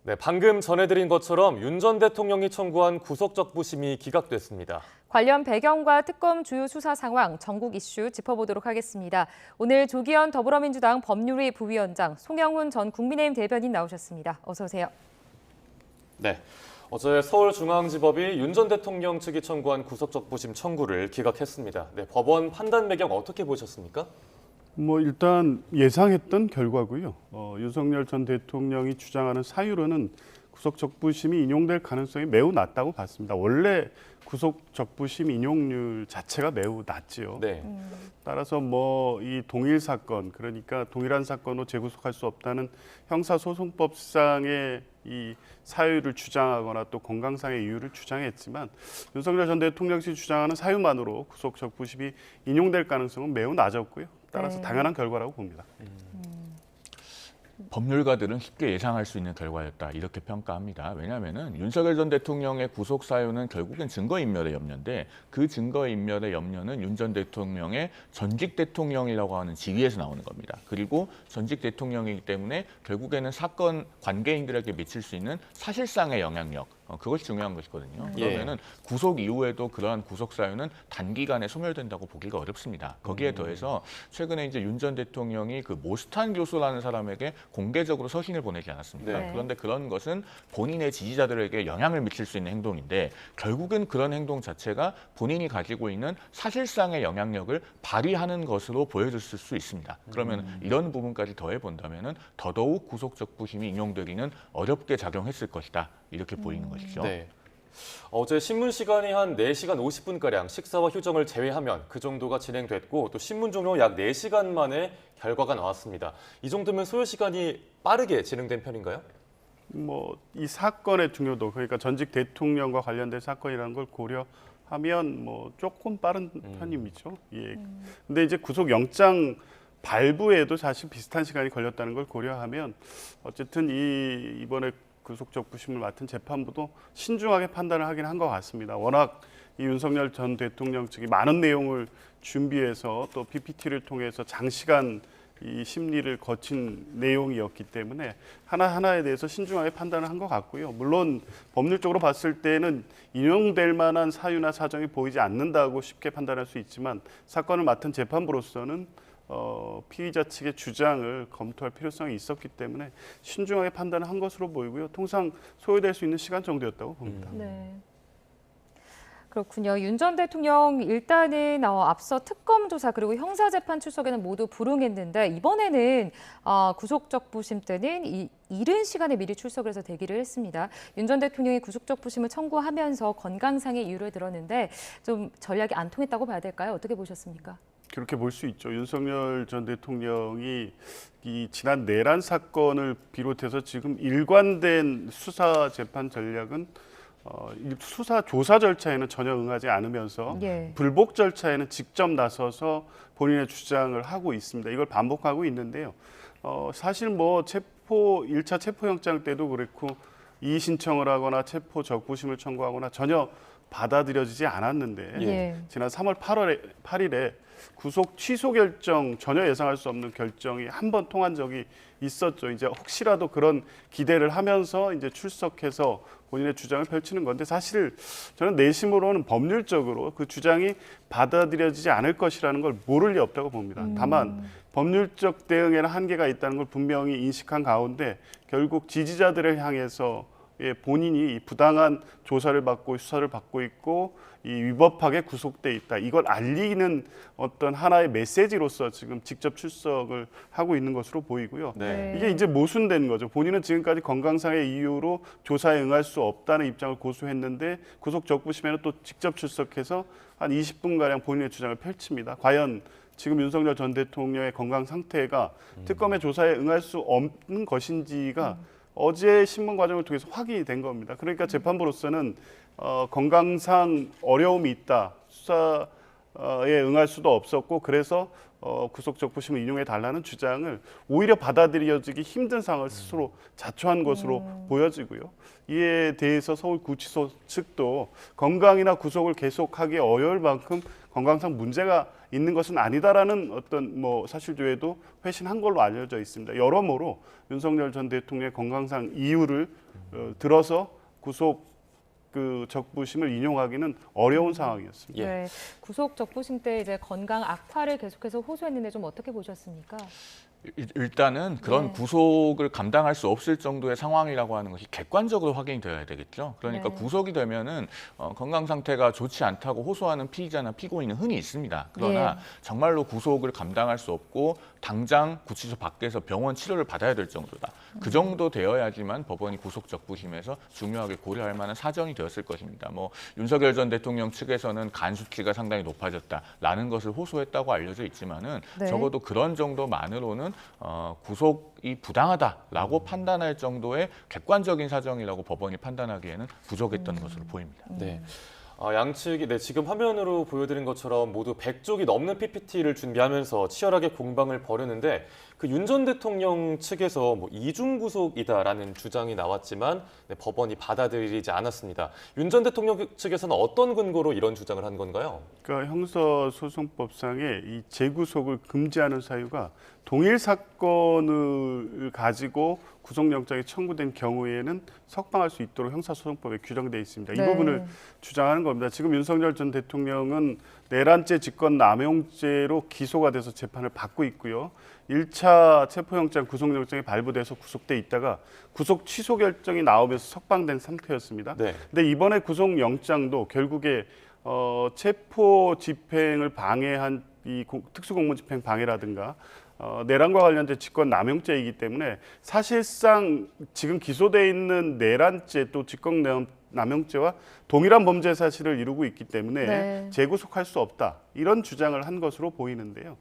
네, 방금 전해드린 것처럼 윤 전 대통령이 청구한 구속적부심이 기각됐습니다. 관련 배경과 특검 주요 수사 상황, 전국 이슈 짚어보도록 하겠습니다. 오늘 조기현 더불어민주당 법률위 부위원장, 송영훈 전 국민의힘 대변인 나오셨습니다. 어서 오세요. 네, 어제 서울중앙지법이 윤 전 대통령 측이 청구한 구속적부심 청구를 기각했습니다. 네, 법원 판단 배경 어떻게 보셨습니까? 일단 예상했던 결과고요. 윤석열 전 대통령이 주장하는 사유로는 구속적부심이 인용될 가능성이 매우 낮다고 봤습니다. 원래 구속적부심 인용률 자체가 매우 낮지요. 네. 따라서 이 동일 사건, 그러니까 동일한 사건으로 재구속할 수 없다는 형사소송법상의 이 사유를 주장하거나 또 건강상의 이유를 주장했지만 윤석열 전 대통령이 주장하는 사유만으로 구속적부심이 인용될 가능성은 매우 낮았고요. 따라서 당연한 결과라고 봅니다. 법률가들은 쉽게 예상할 수 있는 결과였다 이렇게 평가합니다. 왜냐하면 윤석열 전 대통령의 구속 사유는 결국엔 증거인멸의 염려인데 그 증거인멸의 염려는 윤 전 대통령의 전직 대통령이라고 하는 지위에서 나오는 겁니다. 그리고 전직 대통령이기 때문에 결국에는 사건 관계인들에게 미칠 수 있는 사실상의 영향력, 그것이 중요한 것이거든요. 그러면은 구속 이후에도 그러한 구속 사유는 단기간에 소멸된다고 보기가 어렵습니다. 거기에 더해서 최근에 이제 윤 전 대통령이 그 모스탄 교수라는 사람에게 공개적으로 서신을 보내지 않았습니까? 네. 그런데 그런 것은 본인의 지지자들에게 영향을 미칠 수 있는 행동인데 결국은 그런 행동 자체가 본인이 가지고 있는 사실상의 영향력을 발휘하는 것으로 보여졌을 수 있습니다. 그러면 이런 부분까지 더해 본다면은 더더욱 구속적부심이 인용되기는 어렵게 작용했을 것이다. 이렇게 보이는 것이죠. 네. 어제 신문 시간이 한 4시간 50분가량 식사와 휴정을 제외하면 그 정도가 진행됐고 또 신문 종료 약 4시간 만에 결과가 나왔습니다. 이 정도면 소요 시간이 빠르게 진행된 편인가요? 이 사건의 중요도, 그러니까 전직 대통령과 관련된 사건이라는 걸 고려하면 조금 빠른 편이죠. 예. 근데 이제 구속영장 발부에도 사실 비슷한 시간이 걸렸다는 걸 고려하면 어쨌든 이번에 구속적부심을 맡은 재판부도 신중하게 판단을 하긴 한 것 같습니다. 워낙 이 윤석열 전 대통령 측이 많은 내용을 준비해서 또 PPT를 통해서 장시간 이 심리를 거친 내용이었기 때문에 하나하나에 대해서 신중하게 판단을 한 것 같고요. 물론 법률적으로 봤을 때는 인용될 만한 사유나 사정이 보이지 않는다고 쉽게 판단할 수 있지만 사건을 맡은 재판부로서는 피의자 측의 주장을 검토할 필요성이 있었기 때문에 신중하게 판단을 한 것으로 보이고요. 통상 소요될 수 있는 시간 정도였다고 봅니다. 네. 그렇군요. 윤 전 대통령 일단은 앞서 특검 조사 그리고 형사재판 출석에는 모두 불응했는데 이번에는 구속적부심 때는 이른 시간에 미리 출석을 해서 대기를 했습니다. 윤 전 대통령이 구속적부심을 청구하면서 건강상의 이유를 들었는데 좀 전략이 안 통했다고 봐야 될까요? 어떻게 보셨습니까? 그렇게 볼 수 있죠. 윤석열 전 대통령이 이 지난 내란 사건을 비롯해서 지금 일관된 수사 재판 전략은 수사 조사 절차에는 전혀 응하지 않으면서 불복 절차에는 직접 나서서 본인의 주장을 하고 있습니다. 이걸 반복하고 있는데요. 사실 1차 체포영장 때도 그렇고 이의 신청을 하거나 체포 적부심을 청구하거나 전혀 받아들여지지 않았는데 지난 3월 8일에 구속 취소 결정, 전혀 예상할 수 없는 결정이 한 번 통한 적이 있었죠. 이제 혹시라도 그런 기대를 하면서 이제 출석해서 본인의 주장을 펼치는 건데 사실 저는 내심으로는 법률적으로 그 주장이 받아들여지지 않을 것이라는 걸 모를 리 없다고 봅니다. 다만 법률적 대응에는 한계가 있다는 걸 분명히 인식한 가운데 결국 지지자들을 향해서 본인이 부당한 조사를 받고 수사를 받고 있고 위법하게 구속돼 있다. 이걸 알리는 어떤 하나의 메시지로서 지금 직접 출석을 하고 있는 것으로 보이고요. 네. 이게 이제 모순된 거죠. 본인은 지금까지 건강상의 이유로 조사에 응할 수 없다는 입장을 고수했는데 구속적부심에는 또 직접 출석해서 한 20분가량 본인의 주장을 펼칩니다. 과연 지금 윤석열 전 대통령의 건강 상태가 특검의 조사에 응할 수 없는 것인지가 어제 신문 과정을 통해서 확인이 된 겁니다. 그러니까 재판부로서는 건강상 어려움이 있다. 수사에 응할 수도 없었고 그래서 구속적부심을 인용해 달라는 주장을 오히려 받아들여지기 힘든 상황을 스스로 자초한 것으로 보여지고요. 이에 대해서 서울구치소 측도 건강이나 구속을 계속하기 어려울 만큼 건강상 문제가 있는 것은 아니다라는 어떤 사실조회도 회신한 걸로 알려져 있습니다. 여러모로 윤석열 전 대통령의 건강상 이유를 들어서 구속 적부심을 인용하기는 어려운 상황이었습니다. 예. 네, 구속 적부심 때 이제 건강 악화를 계속해서 호소했는데 좀 어떻게 보셨습니까? 일단은 그런 네. 구속을 감당할 수 없을 정도의 상황이라고 하는 것이 객관적으로 확인이 되어야 되겠죠. 그러니까 네. 구속이 되면은 건강 상태가 좋지 않다고 호소하는 피의자나 피고인은 흔히 있습니다. 그러나 예. 정말로 구속을 감당할 수 없고 당장 구치소 밖에서 병원 치료를 받아야 될 정도다. 그 정도 되어야지만 법원이 구속 적부심에서 중요하게 고려할 만한 사정이 되었을 것입니다. 뭐 윤석열 전 대통령 측에서는 간 수치가 상당히 높아졌다라는 것을 호소했다고 알려져 있지만은 네. 적어도 그런 정도만으로는 구속이 부당하다라고 판단할 정도의 객관적인 사정이라고 법원이 판단하기에는 부족했던 것으로 보입니다. 네. 양측이 지금 화면으로 보여드린 것처럼 모두 100쪽이 넘는 PPT를 준비하면서 치열하게 공방을 벌였는데 그 윤 전 대통령 측에서 뭐 이중 구속이다라는 주장이 나왔지만 법원이 받아들이지 않았습니다. 윤 전 대통령 측에서는 어떤 근거로 이런 주장을 한 건가요? 그러니까 형사소송법상에 이 재구속을 금지하는 사유가 동일 사건을 가지고 구속영장이 청구된 경우에는 석방할 수 있도록 형사소송법에 규정되어 있습니다. 이 네. 부분을 주장하는 겁니다. 지금 윤석열 전 대통령은 내란죄 직권남용죄로 기소가 돼서 재판을 받고 있고요. 1차 체포영장, 구속영장이 발부돼서 구속돼 있다가 구속 취소 결정이 나오면서 석방된 상태였습니다. 네. 근데 이번에 구속영장도 결국에 체포 집행을 방해한 이 특수공무집행 방해라든가 내란과 관련된 직권남용죄이기 때문에 사실상 지금 기소돼 있는 내란죄 또 직권남용죄와 동일한 범죄 사실을 이루고 있기 때문에 네. 재구속할 수 없다 이런 주장을 한 것으로 보이는데요.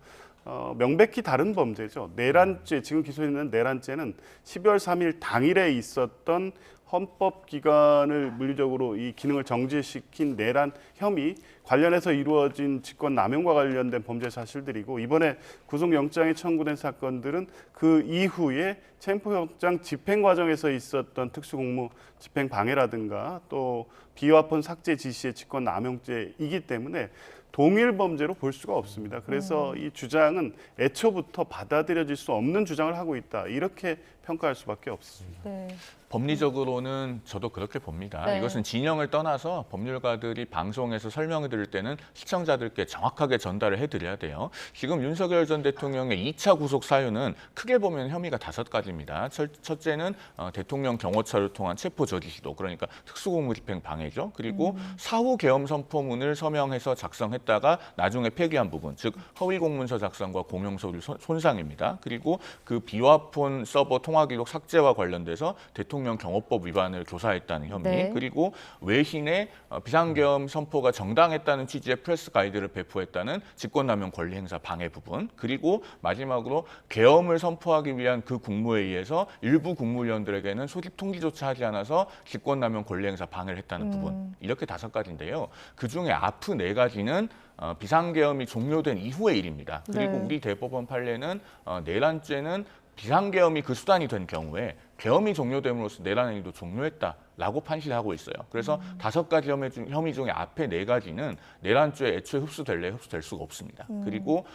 명백히 다른 범죄죠. 내란죄 지금 기소돼 있는 내란죄는 12월 3일 당일에 있었던 헌법기관을 물리적으로 이 기능을 정지시킨 내란 혐의 관련해서 이루어진 직권남용과 관련된 범죄 사실들이고 이번에 구속영장이 청구된 사건들은 그 이후에 체포영장 집행 과정에서 있었던 특수공무 집행 방해라든가 또 비화폰 삭제 지시의 직권남용죄이기 때문에 동일 범죄로 볼 수가 없습니다. 그래서 이 주장은 애초부터 받아들여질 수 없는 주장을 하고 있다. 이렇게 평가할 수밖에 없습니다. 네. 법리적으로는 저도 그렇게 봅니다. 네. 이것은 진영을 떠나서 법률가들이 방송에서 설명을 드릴 때는 시청자들께 정확하게 전달을 해드려야 돼요. 지금 윤석열 전 대통령의 2차 구속 사유는 크게 보면 혐의가 5가지입니다. 첫째는 대통령 경호처를 통한 체포 저지 시도, 그러니까 특수공무집행 방해죠. 그리고 사후 계엄 선포문을 서명해서 작성했다가 나중에 폐기한 부분, 즉 허위 공문서 작성과 공용서류 손상입니다. 그리고 그 비화폰 서버 통화 기록 삭제와 관련돼서 대통령 경호법 위반을 교사했다는 혐의, 네. 그리고 외신에 비상계엄 선포가 정당했다는 취지의 프레스 가이드를 배포했다는 직권남용 권리행사 방해 부분, 그리고 마지막으로 계엄을 선포하기 위한 그 국무에 의해서 일부 국무위원들에게는 소집 통지조차 하지 않아서 직권남용 권리행사 방해를 했다는 부분, 이렇게 5가지인데요. 그중에 앞의 4가지는 비상계엄이 종료된 이후의 일입니다. 그리고 네. 우리 대법원 판례는 내란죄는 비상계엄이 그 수단이 된 경우에 계엄이 종료됨으로써 내란 행위도 종료했다라고 판시하고 있어요. 그래서 5가지 혐의 중에 앞에 4가지는 내란죄에 애초에 흡수될 수가 없습니다. 그리고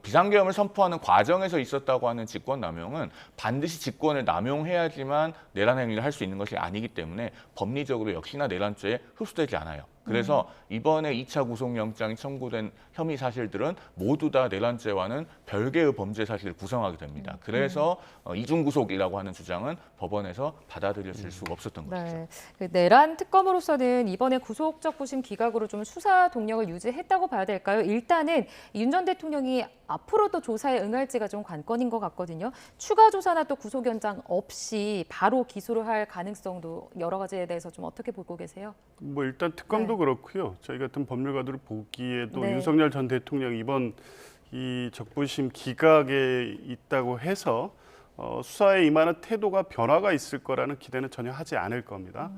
비상계엄을 선포하는 과정에서 있었다고 하는 직권남용은 반드시 직권을 남용해야지만 내란 행위를 할 수 있는 것이 아니기 때문에 법리적으로 역시나 내란죄에 흡수되지 않아요. 그래서 이번에 2차 구속영장이 청구된 혐의 사실들은 모두 다 내란죄와는 별개의 범죄 사실을 구성하게 됩니다. 그래서 이중구속이라고 하는 주장은 법원에서 받아들여질 수가 없었던 것이죠. 네. 그 내란 특검으로서는 이번에 구속적부심 기각으로 좀 수사 동력을 유지했다고 봐야 될까요? 일단은 윤 전 대통령이 앞으로도 조사에 응할지가 좀 관건인 것 같거든요. 추가 조사나 또 구속 연장 없이 바로 기소를 할 가능성도 여러 가지에 대해서 좀 어떻게 보고 계세요? 뭐 일단 특검도 그렇고요. 저희 같은 법률가들을 보기에도 네. 윤석열 전 대통령 이번 이 적부심 기각에 있다고 해서 수사에 임하는 태도가 변화가 있을 거라는 기대는 전혀 하지 않을 겁니다.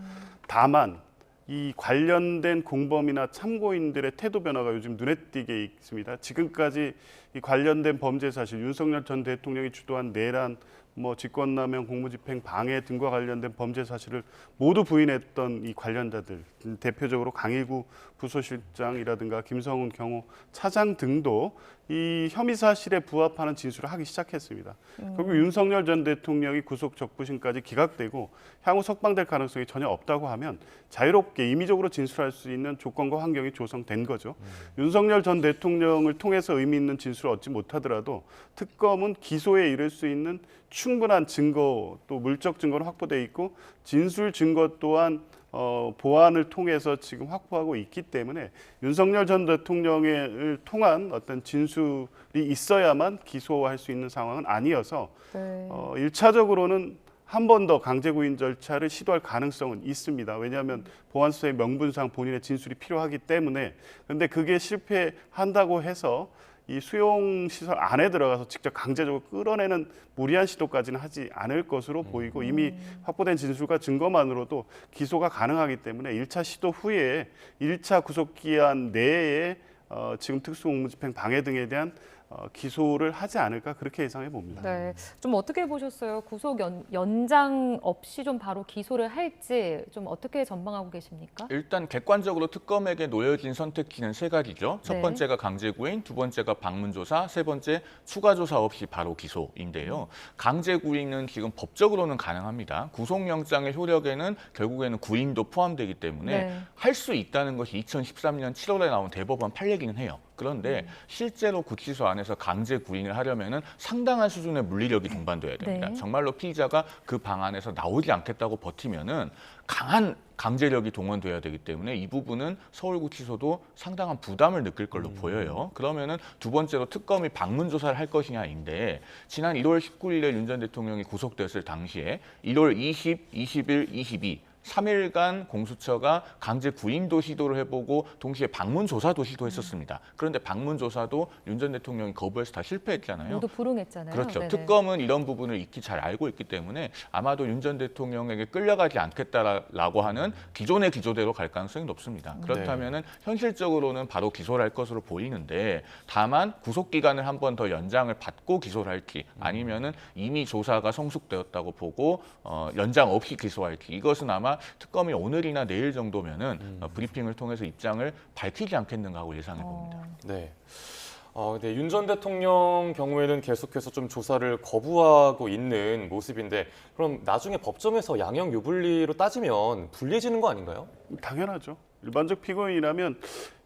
다만 이 관련된 공범이나 참고인들의 태도 변화가 요즘 눈에 띄게 있습니다. 지금까지 이 관련된 범죄 사실, 윤석열 전 대통령이 주도한 내란 뭐 직권남용, 공무집행 방해 등과 관련된 범죄 사실을 모두 부인했던 이 관련자들, 대표적으로 강일구 부소실장이라든가 김성훈 경호 차장 등도 이 혐의 사실에 부합하는 진술을 하기 시작했습니다. 결국 윤석열 전 대통령이 구속 적부심까지 기각되고 향후 석방될 가능성이 전혀 없다고 하면 자유롭게 임의적으로 진술할 수 있는 조건과 환경이 조성된 거죠. 윤석열 전 대통령을 통해서 의미 있는 진술을 얻지 못하더라도 특검은 기소에 이를 수 있는 충분한 증거, 또 물적 증거는 확보돼 있고 진술 증거 또한 보완을 통해서 지금 확보하고 있기 때문에 윤석열 전 대통령을 통한 어떤 진술이 있어야만 기소할 수 있는 상황은 아니어서 네. 1차적으로는 한 번 더 강제 구인 절차를 시도할 가능성은 있습니다. 왜냐하면 보안수사의 명분상 본인의 진술이 필요하기 때문에. 그런데 그게 실패한다고 해서 이 수용시설 안에 들어가서 직접 강제적으로 끌어내는 무리한 시도까지는 하지 않을 것으로 보이고 이미 확보된 진술과 증거만으로도 기소가 가능하기 때문에 1차 시도 후에 1차 구속기한 내에 지금 특수공무집행 방해 등에 대한 기소를 하지 않을까 그렇게 예상해 봅니다. 네, 좀 어떻게 보셨어요? 구속 연장 없이 좀 바로 기소를 할지 좀 어떻게 전망하고 계십니까? 일단 객관적으로 특검에게 놓여진 선택지는 세 가지죠. 첫 네. 번째가 강제구인, 두 번째가 방문조사, 세 번째 추가조사 없이 바로 기소인데요. 강제구인은 지금 법적으로는 가능합니다. 구속영장의 효력에는 결국에는 구인도 포함되기 때문에 네. 할 수 있다는 것이 2013년 7월에 나온 대법원 판례기는 해요. 그런데 실제로 구치소 안에서 강제 구인을 하려면은 상당한 수준의 물리력이 동반돼야 됩니다. 네. 정말로 피의자가 그 방 안에서 나오지 않겠다고 버티면은 강한 강제력이 동원돼야 되기 때문에 이 부분은 서울구치소도 상당한 부담을 느낄 걸로 보여요. 그러면은 두 번째로 특검이 방문 조사를 할 것이냐인데 지난 1월 19일에 윤 전 대통령이 구속됐을 당시에 1월 20, 21, 22 3일간 공수처가 강제 구인도 시도를 해보고 동시에 방문 조사도 시도했었습니다. 그런데 방문 조사도 윤 전 대통령이 거부해서 다 실패했잖아요. 모두 불응했잖아요. 그렇죠. 네네. 특검은 이런 부분을 익히 잘 알고 있기 때문에 아마도 윤 전 대통령에게 끌려가지 않겠다라고 하는 기존의 기조대로 갈 가능성이 높습니다. 그렇다면은 현실적으로는 바로 기소를 할 것으로 보이는데 다만 구속 기간을 한 번 더 연장을 받고 기소를 할지 아니면은 이미 조사가 성숙되었다고 보고 연장 없이 기소할지 이것은 아마 특검이 오늘이나 내일 정도면은 브리핑을 통해서 입장을 밝히지 않겠는가 하고 예상해 봅니다. 네. 네, 윤 전 대통령 경우에는 계속해서 좀 조사를 거부하고 있는 모습인데 그럼 나중에 법정에서 양형 유불리로 따지면 불리해지는 거 아닌가요? 당연하죠. 일반적 피고인이라면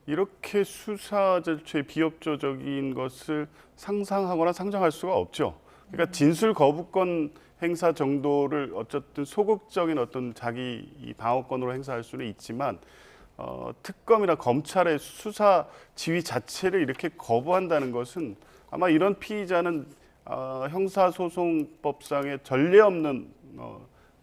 이렇게 수사 절차의 비협조적인 것을 상상하거나 상정할 수가 없죠. 그러니까 진술 거부권 행사 정도를 어쨌든 소극적인 어떤 자기 이 방어권으로 행사할 수는 있지만 특검이나 검찰의 수사 지휘 자체를 이렇게 거부한다는 것은 아마 이런 피의자는 형사소송법상의 전례 없는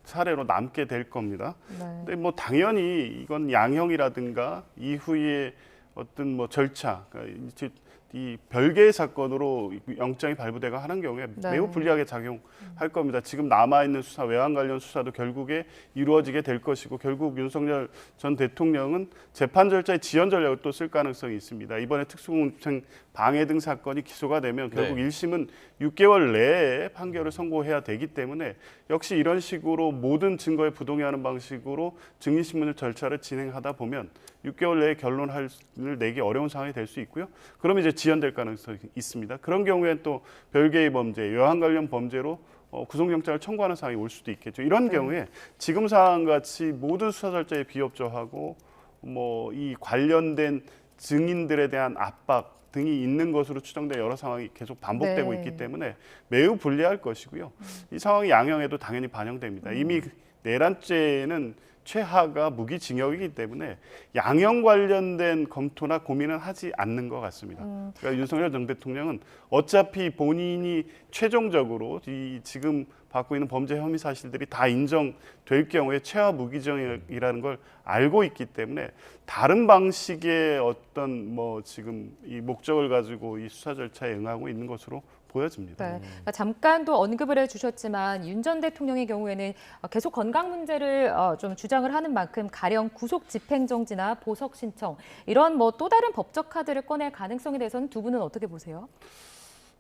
사례로 남게 될 겁니다. 네. 근데 뭐 당연히 이건 양형이라든가 이후에 어떤 뭐 절차, 그러니까 이 별개의 사건으로 영장이 발부되가 하는 경우에 네. 매우 불리하게 작용할 겁니다. 지금 남아있는 수사, 외환 관련 수사도 결국에 이루어지게 될 것이고 결국 윤석열 전 대통령은 재판 절차의 지연 전략을 또 쓸 가능성이 있습니다. 이번에 특수공무집행 방해 등 사건이 기소가 되면 결국 네. 1심은 6개월 내에 판결을 선고해야 되기 때문에 역시 이런 식으로 모든 증거에 부동의하는 방식으로 증인신문 절차를 진행하다 보면 6개월 내에 결론을 내기 어려운 상황이 될 수 있고요. 그러면 이제 지연될 가능성이 있습니다. 그런 경우에는 또 별개의 범죄, 외환 관련 범죄로 구속영장을 청구하는 상황이 올 수도 있겠죠. 이런 경우에 지금 상황 같이 모든 수사 절차에 비협조하고 뭐 이 관련된 증인들에 대한 압박 등이 있는 것으로 추정된 여러 상황이 계속 반복되고 네. 있기 때문에 매우 불리할 것이고요. 이 상황이 양형에도 당연히 반영됩니다. 이미 내란죄는 최하가 무기징역이기 때문에 양형 관련된 검토나 고민은 하지 않는 것 같습니다. 그러니까 윤석열 전 대통령은 어차피 본인이 최종적으로 이 지금 받고 있는 범죄 혐의 사실들이 다 인정될 경우에 최하 무기징역이라는 걸 알고 있기 때문에 다른 방식의 어떤 뭐 지금 이 목적을 가지고 이 수사 절차에 응하고 있는 것으로 보여집니다. 네. 그러니까 잠깐 또 언급을 해주셨지만 윤 전 대통령의 경우에는 계속 건강 문제를 좀 주장을 하는 만큼 가령 구속 집행정지나 보석 신청 이런 뭐 또 다른 법적 카드를 꺼낼 가능성에 대해서는 두 분은 어떻게 보세요?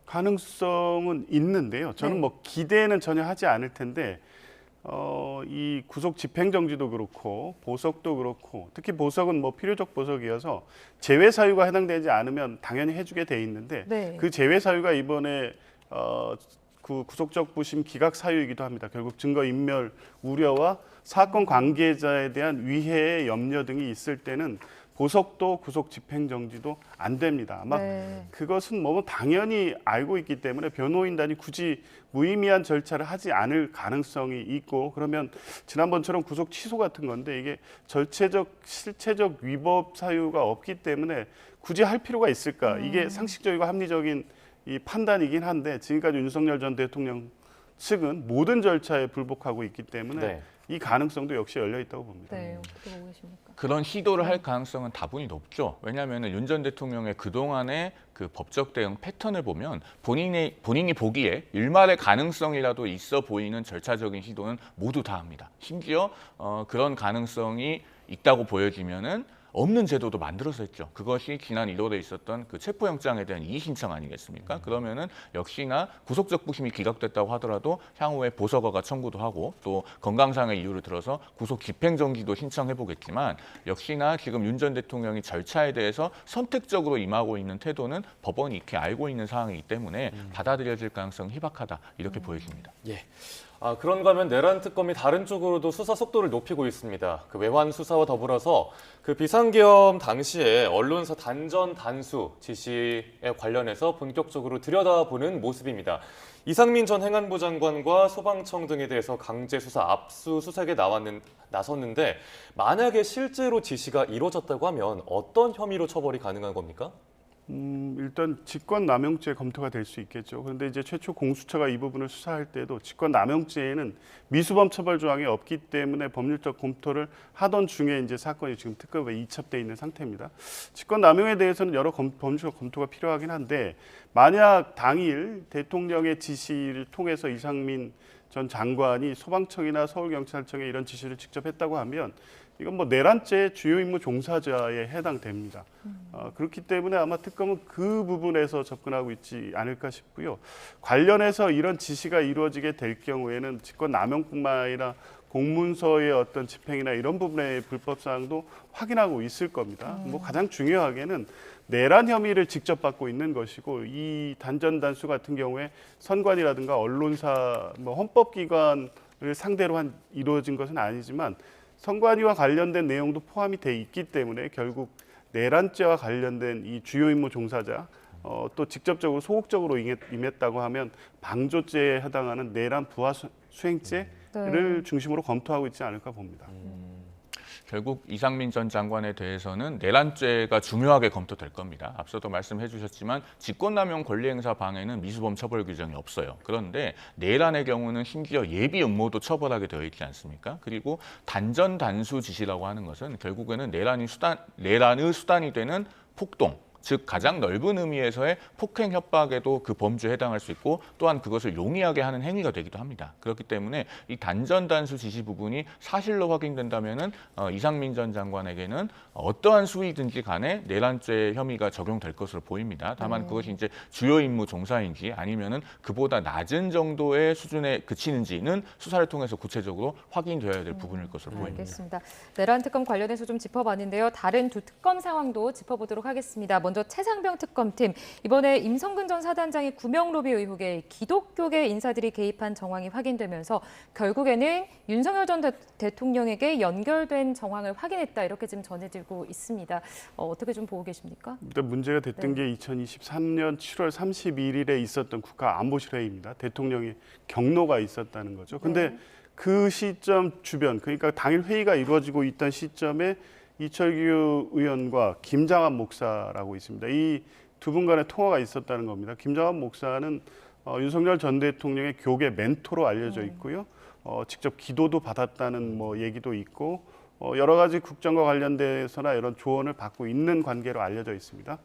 가능성은 있는데요. 저는 네. 뭐 기대는 전혀 하지 않을 텐데 이 구속 집행정지도 그렇고 보석도 그렇고 특히 보석은 뭐 필요적 보석이어서 제외 사유가 해당되지 않으면 당연히 해주게 돼 있는데 네. 그 제외 사유가 이번에 그 구속적 부심 기각 사유이기도 합니다. 결국 증거 인멸 우려와 사건 관계자에 대한 위해의 염려 등이 있을 때는 보석도 구속 집행정지도 안 됩니다. 아마 네. 그것은 뭐 당연히 알고 있기 때문에 변호인단이 굳이 무의미한 절차를 하지 않을 가능성이 있고 그러면 지난번처럼 구속 취소 같은 건데 이게 절체적 실체적 위법 사유가 없기 때문에 굳이 할 필요가 있을까? 이게 상식적이고 합리적인 이 판단이긴 한데 지금까지 윤석열 전 대통령 측은 모든 절차에 불복하고 있기 때문에 네. 이 가능성도 역시 열려 있다고 봅니다. 네, 어떻게 보고 계십니까? 그런 시도를 할 가능성은 다분히 높죠. 왜냐하면 윤 전 대통령의 그동안의 그 법적 대응 패턴을 보면 본인이 보기에 일말의 가능성이라도 있어 보이는 절차적인 시도는 모두 다 합니다. 심지어 그런 가능성이 있다고 보여지면은 없는 제도도 만들어서 했죠. 그것이 지난 1월에 있었던 그 체포영장에 대한 이의 신청 아니겠습니까? 그러면은 역시나 구속적 부심이 기각됐다고 하더라도 향후에 보석허가 청구도 하고 또 건강상의 이유를 들어서 구속 집행정지도 신청해 보겠지만 역시나 지금 윤 전 대통령이 절차에 대해서 선택적으로 임하고 있는 태도는 법원이 익히 알고 있는 상황이기 때문에 받아들여질 가능성이 희박하다 이렇게 보여집니다. 예. 그런가 하면 내란 특검이 다른 쪽으로도 수사 속도를 높이고 있습니다. 그 외환 수사와 더불어서 그 비상계엄 당시에 언론사 단전 단수 지시에 관련해서 본격적으로 들여다보는 모습입니다. 이상민 전 행안부 장관과 소방청 등에 대해서 강제 수사 압수수색에 나섰는데 만약에 실제로 지시가 이루어졌다고 하면 어떤 혐의로 처벌이 가능한 겁니까? 일단 직권남용죄 검토가 될 수 있겠죠. 그런데 이제 최초 공수처가 이 부분을 수사할 때도 직권남용죄에는 미수범 처벌 조항이 없기 때문에 법률적 검토를 하던 중에 이제 사건이 지금 특검에 이첩돼 있는 상태입니다. 직권남용에 대해서는 여러 법률적 검토가 필요하긴 한데 만약 당일 대통령의 지시를 통해서 이상민 전 장관이 소방청이나 서울경찰청에 이런 지시를 직접 했다고 하면 이건 뭐 내란죄 주요 임무 종사자에 해당됩니다. 그렇기 때문에 아마 특검은 그 부분에서 접근하고 있지 않을까 싶고요. 관련해서 이런 지시가 이루어지게 될 경우에는 직권남용뿐만 아니라 공문서의 어떤 집행이나 이런 부분의 불법 사항도 확인하고 있을 겁니다. 뭐 가장 중요하게는 내란 혐의를 직접 받고 있는 것이고 이 단전 단수 같은 경우에 선관이라든가 언론사, 뭐 헌법기관을 상대로 이루어진 것은 아니지만 선관위와 관련된 내용도 포함이 돼 있기 때문에 결국 내란죄와 관련된 이 주요 임무 종사자 또 직접적으로 소극적으로 임했다고 하면 방조죄에 해당하는 내란 부하 수행죄를 중심으로 검토하고 있지 않을까 봅니다. 결국 이상민 전 장관에 대해서는 내란죄가 중요하게 검토될 겁니다. 앞서도 말씀해 주셨지만 직권남용 권리행사 방해는 미수범 처벌 규정이 없어요. 그런데 내란의 경우는 심지어 예비 음모도 처벌하게 되어 있지 않습니까? 그리고 단전 단수 지시라고 하는 것은 결국에는 내란의 수단이 되는 폭동, 즉 가장 넓은 의미에서의 폭행 협박에도 그 범주에 해당할 수 있고 또한 그것을 용이하게 하는 행위가 되기도 합니다. 그렇기 때문에 이 단전 단수 지시 부분이 사실로 확인된다면은 이상민 전 장관에게는 어떠한 수위든지 간에 내란죄 혐의가 적용될 것으로 보입니다. 다만 그것이 이제 주요 임무 종사인지 아니면은 그보다 낮은 정도의 수준에 그치는지는 수사를 통해서 구체적으로 확인되어야 될 부분일 것으로 보입니다. 알겠습니다. 내란 특검 관련해서 좀 짚어봤는데요. 다른 두 특검 상황도 짚어보도록 하겠습니다. 먼저 최상병 특검팀, 이번에 임성근 전 사단장의 구명 로비 의혹에 기독교계 인사들이 개입한 정황이 확인되면서 결국에는 윤석열 전 대통령에게 연결된 정황을 확인했다 이렇게 지금 전해지고 있습니다. 어떻게 좀 보고 계십니까? 일단 문제가 됐던 게 2023년 7월 31일에 있었던 국가안보실회의입니다. 대통령의 경로가 있었다는 거죠. 근데 그 시점 주변, 그러니까 당일 회의가 이루어지고 있던 시점에 이철규 의원과 김장한 목사라고 있습니다. 이 두 분 간의 통화가 있었다는 겁니다. 김장한 목사는 윤석열 전 대통령의 교계 멘토로 알려져 있고요. 직접 기도도 받았다는 뭐 얘기도 있고 여러 가지 국정과 관련돼서나 이런 조언을 받고 있는 관계로 알려져 있습니다.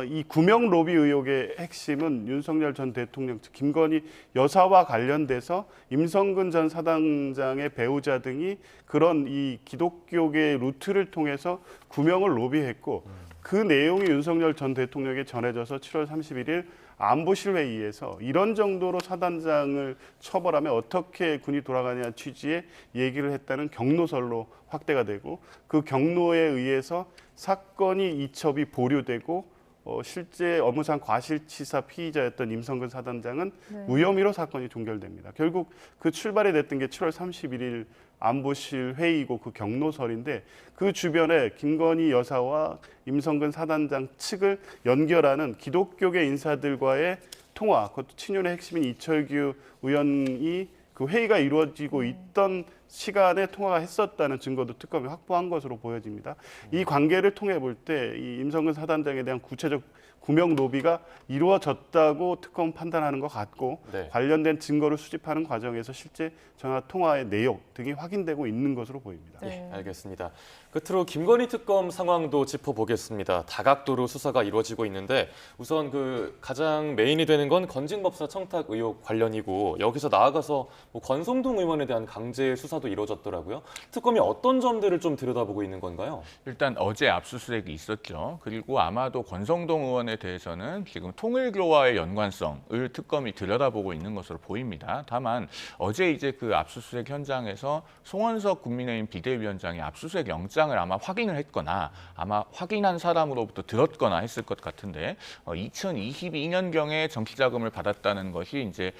이 구명 로비 의혹의 핵심은 윤석열 전 대통령, 즉 김건희 여사와 관련돼서 임성근 전 사단장의 배우자 등이 그런 이 기독교계 루트를 통해서 구명을 로비했고 그 내용이 윤석열 전 대통령에게 전해져서 7월 31일 안보실회의에서 이런 정도로 사단장을 처벌하면 어떻게 군이 돌아가냐는 취지의 얘기를 했다는 경로설로 확대가 되고 그 경로에 의해서 사건이 이첩이 보류되고 실제 업무상 과실치사 피의자였던 임성근 사단장은 무혐의로 사건이 종결됩니다. 결국 그 출발이 됐던 게 7월 31일 안보실 회의고 그 경로설인데 그 주변에 김건희 여사와 임성근 사단장 측을 연결하는 기독교계 인사들과의 통화, 그것도 친윤의 핵심인 이철규 의원이 그 회의가 이루어지고 있던 시간에 통화가 했었다는 증거도 특검이 확보한 것으로 보여집니다. 이 관계를 통해 볼 때 이 임성근 사단장에 대한 구체적 구명 노비가 이루어졌다고 특검 판단하는 것 같고 네. 관련된 증거를 수집하는 과정에서 실제 전화 통화의 내용 등이 확인되고 있는 것으로 보입니다. 네. 예, 알겠습니다. 끝으로 김건희 특검 상황도 짚어보겠습니다. 다각도로 수사가 이루어지고 있는데 우선 그 가장 메인이 되는 건 건진법사 청탁 의혹 관련이고 여기서 나아가서 뭐 권성동 의원에 대한 강제 수사도 이루어졌더라고요. 특검이 어떤 점들을 좀 들여다보고 있는 건가요? 일단 어제 압수수색이 있었죠. 그리고 아마도 권성동 의원에 대해서는 지금 통일교와의 연관성을 특검이 들여다보고 있는 것으로 보입니다. 다만 어제 이제 그 압수수색 현장에서 송원석 국민의힘 비대위원장이 압수수색 영장을 아마 확인을 했거나 아마 확인한 사람으로부터 들었거나 했을 것 같은데 2022년경에 정치자금을 받았다는 것이 이제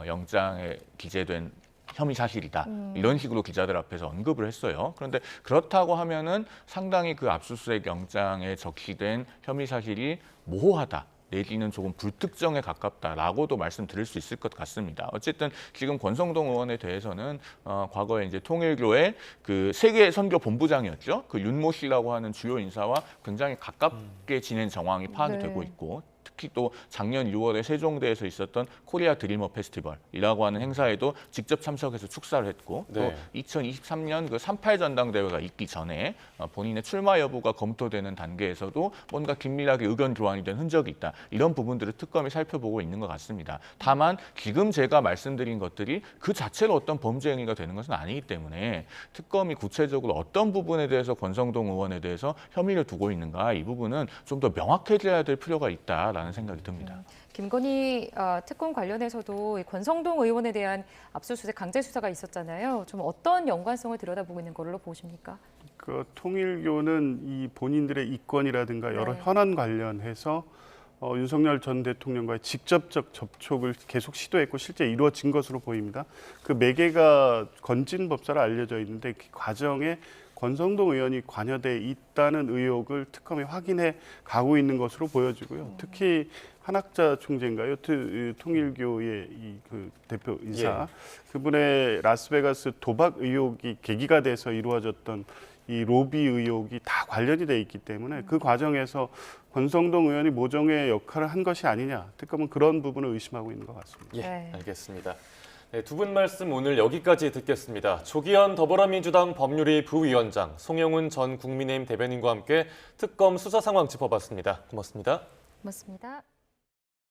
영장에 기재된 혐의 사실이다. 이런 식으로 기자들 앞에서 언급을 했어요. 그런데 그렇다고 하면은 상당히 그 압수수색 영장에 적시된 혐의 사실이 모호하다. 내지는 조금 불특정에 가깝다라고도 말씀드릴 수 있을 것 같습니다. 어쨌든 지금 권성동 의원에 대해서는 과거에 이제 통일교의 그 세계 선교 본부장이었죠. 그 윤모 씨라고 하는 주요 인사와 굉장히 가깝게 지낸 정황이 파악이 되고 있고. 특히 또 작년 6월에 세종대에서 있었던 코리아 드리머 페스티벌이라고 하는 행사에도 직접 참석해서 축사를 했고 네. 또 2023년 그 38 전당대회가 있기 전에 본인의 출마 여부가 검토되는 단계에서도 뭔가 긴밀하게 의견 교환이 된 흔적이 있다. 이런 부분들을 특검이 살펴보고 있는 것 같습니다. 다만 지금 제가 말씀드린 것들이 그 자체로 어떤 범죄 행위가 되는 것은 아니기 때문에 특검이 구체적으로 어떤 부분에 대해서 권성동 의원에 대해서 혐의를 두고 있는가 이 부분은 좀 더 명확해져야 될 필요가 있다라는 생각이 듭니다. 김건희 특검 관련해서도 이 권성동 의원에 대한 압수수색 강제 수사가 있었잖아요. 좀 어떤 연관성을 들여다보고 있는 걸로 보십니까? 그 통일교는 이 본인들의 이권이라든가 여러 네. 현안 관련해서 윤석열 전 대통령과의 직접적 접촉을 계속 시도했고 실제 이루어진 것으로 보입니다. 그 매개가 건진법사로 알려져 있는데 그 과정에 권성동 의원이 관여돼 있다는 의혹을 특검이 확인해 가고 있는 것으로 보여지고요. 특히 한학자 총재인가요? 통일교의 그 대표 인사 그분의 라스베가스 도박 의혹이 계기가 돼서 이루어졌던 이 로비 의혹이 다 관련이 돼 있기 때문에 그 과정에서 권성동 의원이 모종의 역할을 한 것이 아니냐. 특검은 그런 부분을 의심하고 있는 것 같습니다. 예, 네. 알겠습니다. 네, 두 분 말씀 오늘 여기까지 듣겠습니다. 조기현 더불어민주당 법률위 부위원장, 송영훈 전 국민의힘 대변인과 함께 특검 수사 상황 짚어봤습니다. 고맙습니다. 고맙습니다.